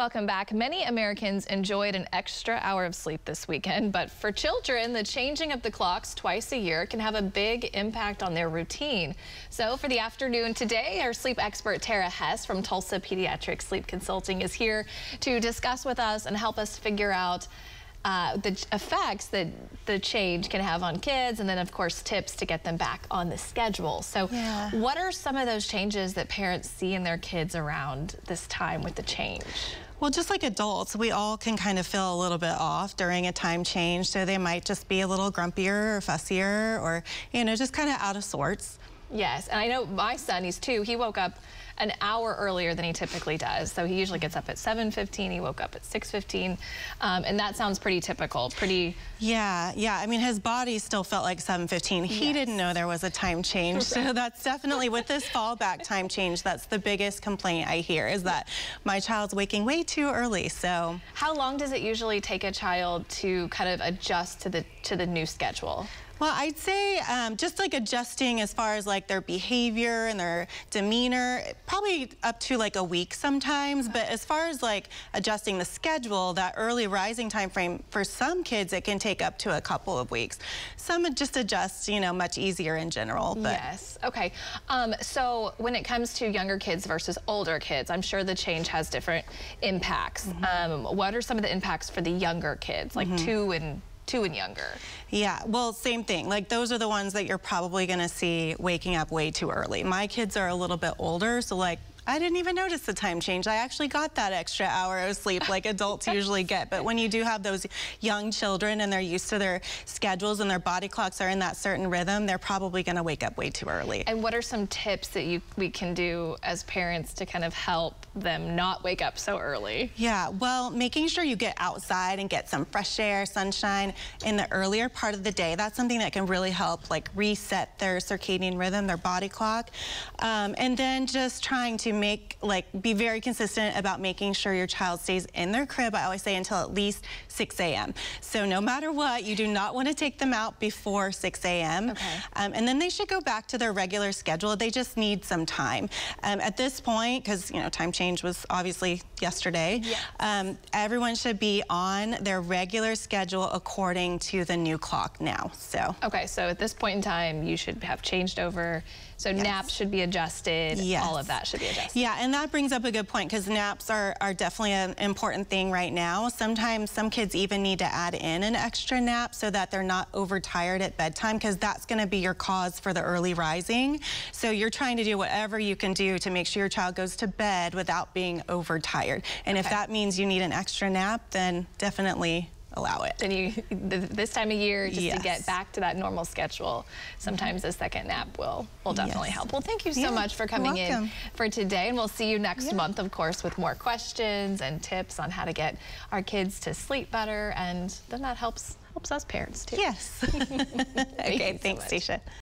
Welcome back. Many Americans enjoyed an extra hour of sleep this weekend, but for children, the changing of the clocks twice a year can have a big impact on their routine. So for the afternoon today, our sleep expert Tara Hess from Tulsa Pediatrics Sleep Consulting is here to discuss with us and help us figure out the effects that the change can have on kids, and then of course tips to get them back on the schedule. So what are some of those changes that parents see in their kids around this time with the change? Well, just like adults, we all can kind of feel a little bit off during a time change. So they might just be a little grumpier or fussier or, you know, just kind of out of sorts. Yes, and I know my son, he's 2, he woke up an hour earlier than he typically does. So he usually gets up at 7:15. He woke up at 6:15. And that sounds pretty typical, Yeah, I mean, his body still felt like 7:15. He didn't know there was a time change. So that's definitely, with this fallback time change, that's the biggest complaint I hear, is that my child's waking way too early. So how long does it usually take a child to kind of adjust to the new schedule? Well, I'd say just like adjusting as far as like their behavior and their demeanor, probably up to like a week sometimes. But as far as like adjusting the schedule, that early rising time frame, for some kids it can take up to a couple of weeks. Some just adjust, you know, much easier in general. But. Yes, okay. So when it comes to younger kids versus older kids, I'm sure the change has different impacts. What are some of the impacts for the younger kids, like two and younger? Yeah, well, same thing. Like, those are the ones that you're probably going to see waking up way too early. My kids are a little bit older, so like, I didn't even notice the time change. I actually got that extra hour of sleep like adults usually get. But when you do have those young children and they're used to their schedules and their body clocks are in that certain rhythm, they're probably going to wake up way too early. And what are some tips that we can do as parents to kind of help them not wake up so early? Yeah, well, making sure you get outside and get some fresh air, sunshine in the earlier part of the day. That's something that can really help like reset their circadian rhythm, their body clock. And then just trying to be very consistent about making sure your child stays in their crib. I always say until at least 6 a.m. So no matter what, you do not want to take them out before 6 a.m. Okay. And then they should go back to their regular schedule. They just need some time. At this point, because, you know, time change was obviously yesterday, everyone should be on their regular schedule according to the new clock now. So. Okay, so at this point in time, you should have changed over. So naps should be adjusted. All of that should be adjusted. Yeah, and that brings up a good point, because naps are definitely an important thing right now. Sometimes some kids even need to add in an extra nap so that they're not overtired at bedtime, because that's going to be your cause for the early rising. So you're trying to do whatever you can do to make sure your child goes to bed without being overtired. And if that means you need an extra nap, then definitely allow it. Then this time of year, just to get back to that normal schedule, sometimes a second nap will definitely help. Well, thank you so much for coming in for today, and we'll see you next month, of course, with more questions and tips on how to get our kids to sleep better, and then that helps us parents too. Yes. Okay, thanks, Stacia.